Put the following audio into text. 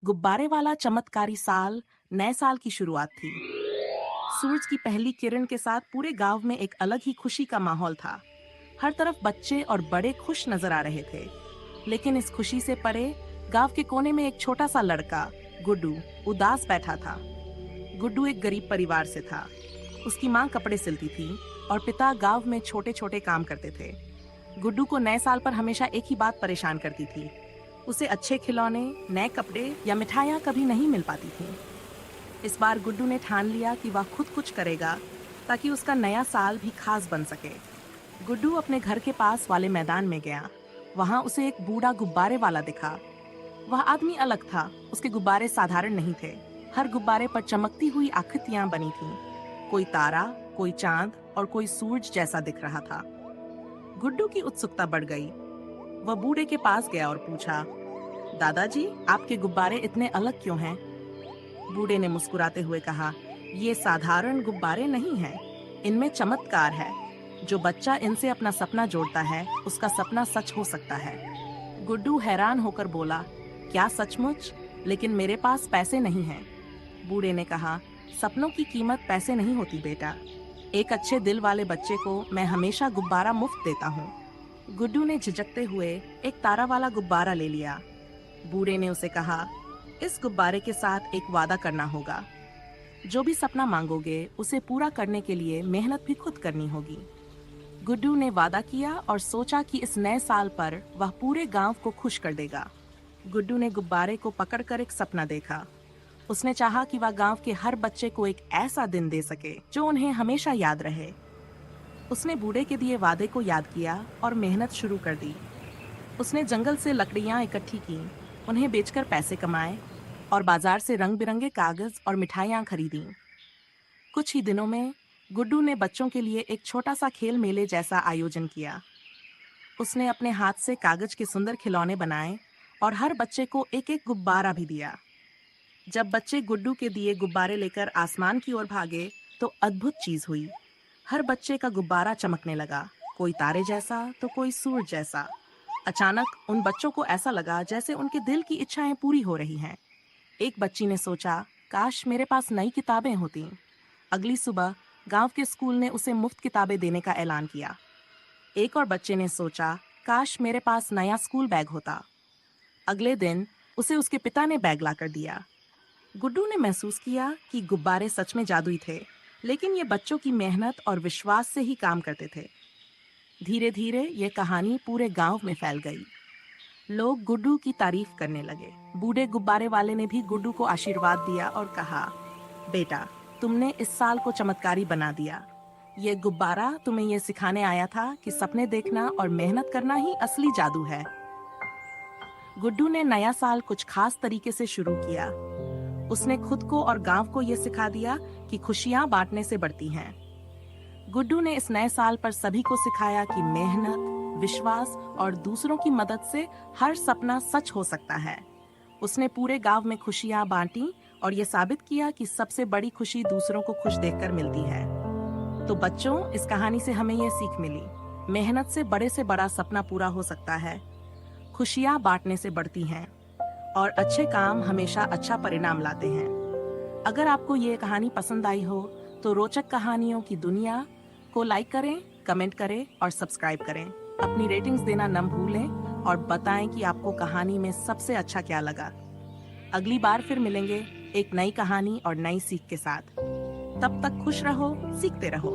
गुब्बारे वाला चमत्कारी साल नए साल की शुरुआत थी। सूरज की पहली किरण के साथ पूरे गांव में एक अलग ही खुशी का माहौल था। हर तरफ बच्चे और बड़े खुश नजर आ रहे थे। लेकिन इस खुशी से परे गांव के कोने में एक छोटा सा लड़का गुड्डू उदास बैठा था। गुड्डू एक गरीब परिवार से था। उसकी माँ कपड़े सिलती थी और पिता गांव में छोटे छोटे काम करते थे। गुड्डू को नए साल पर हमेशा एक ही बात परेशान करती थी। उसे अच्छे खिलौने, नए कपड़े या मिठाइयाँ कभी नहीं मिल पाती थीं। इस बार गुड्डू ने ठान लिया कि वह खुद कुछ करेगा ताकि उसका नया साल भी खास बन सके। गुड्डू अपने घर के पास वाले मैदान में गया। वहां उसे एक बूढ़ा गुब्बारे वाला दिखा। वह आदमी अलग था। उसके गुब्बारे साधारण नहीं थे। हर गुब्बारे पर चमकती हुई आकृतियां बनी थीं। कोई तारा, कोई चांद और कोई सूरज जैसा दिख रहा था। गुड्डू की उत्सुकता बढ़ गई। वह बूढ़े के पास गया और पूछा, दादाजी, आपके गुब्बारे इतने अलग क्यों हैं? बूढ़े ने मुस्कुराते हुए कहा, ये साधारण गुब्बारे नहीं हैं, इनमें चमत्कार है। जो बच्चा इनसे अपना सपना जोड़ता है, उसका सपना सच हो सकता है। गुड्डू हैरान होकर बोला, क्या सचमुच? लेकिन मेरे पास पैसे नहीं हैं। बूढ़े ने कहा, सपनों की कीमत पैसे नहीं होती बेटा। एक अच्छे दिल वाले बच्चे को मैं हमेशा गुब्बारा मुफ्त देता हूँ। गुड्डू ने झिझकते हुए एक तारा वाला गुब्बारा ले लिया। बूढ़े ने उसे कहा, इस गुब्बारे के साथ एक वादा करना होगा। जो भी सपना मांगोगे उसे पूरा करने के लिए मेहनत भी खुद करनी होगी। गुड्डू ने वादा किया और सोचा कि इस नए साल पर वह पूरे गांव को खुश कर देगा। गुड्डू ने गुब्बारे को पकड़कर एक सपना देखा। उसने चाहा कि वह गांव के हर बच्चे को एक ऐसा दिन दे सके जो उन्हें हमेशा याद रहे। उसने बूढ़े के दिए वादे को याद किया और मेहनत शुरू कर दी। उसने जंगल से लकड़ियां इकट्ठी की, उन्हें बेचकर पैसे कमाए और बाजार से रंग बिरंगे कागज और मिठाइयाँ खरीदी। कुछ ही दिनों में गुड्डू ने बच्चों के लिए एक छोटा सा खेल मेले जैसा आयोजन किया। उसने अपने हाथ से कागज के सुंदर खिलौने बनाए और हर बच्चे को एक एक गुब्बारा भी दिया। जब बच्चे गुड्डू के दिए गुब्बारे लेकर आसमान की ओर भागे तो अद्भुत चीज हुई। हर बच्चे का गुब्बारा चमकने लगा, कोई तारे जैसा तो कोई सूरज जैसा। अचानक उन बच्चों को ऐसा लगा जैसे उनके दिल की इच्छाएं पूरी हो रही हैं। एक बच्ची ने सोचा, काश मेरे पास नई किताबें होती। अगली सुबह गांव के स्कूल ने उसे मुफ्त किताबें देने का ऐलान किया। एक और बच्चे ने सोचा, काश मेरे पास नया स्कूल बैग होता। अगले दिन उसे उसके पिता ने बैग लाकर दिया। गुड्डू ने महसूस किया कि गुब्बारे सच में जादुई थे, लेकिन ये बच्चों की मेहनत और विश्वास से ही काम करते थे। धीरे धीरे ये कहानी पूरे गांव में फैल गई। लोग गुड्डू की तारीफ करने लगे। बूढ़े गुब्बारे वाले ने भी गुड्डू को आशीर्वाद दिया और कहा, बेटा, तुमने इस साल को चमत्कारी बना दिया। ये गुब्बारा तुम्हें ये सिखाने आया था कि सपने देखना और मेहनत करना ही असली जादू है। गुड्डू ने नया साल कुछ खास तरीके से शुरू किया। उसने खुद को और गांव को ये सिखा दिया कि खुशियां बांटने से बढ़ती हैं। गुड्डू ने इस नए साल पर सभी को सिखाया कि मेहनत, विश्वास और दूसरों की मदद से हर सपना सच हो सकता है। उसने पूरे गांव में खुशियां बांटी और ये साबित किया कि सबसे बड़ी खुशी दूसरों को खुश देखकर मिलती है। तो बच्चों, इस कहानी से हमें ये सीख मिली, मेहनत से बड़ा सपना पूरा हो सकता है। खुशियां बांटने से बढ़ती हैं और अच्छे काम हमेशा अच्छा परिणाम लाते हैं। अगर आपको ये कहानी पसंद आई हो तो रोचक कहानियों की दुनिया को लाइक करें, कमेंट करें और सब्सक्राइब करें। अपनी रेटिंग्स देना न भूलें और बताएं कि आपको कहानी में सबसे अच्छा क्या लगा। अगली बार फिर मिलेंगे एक नई कहानी और नई सीख के साथ। तब तक खुश रहो, सीखते रहो।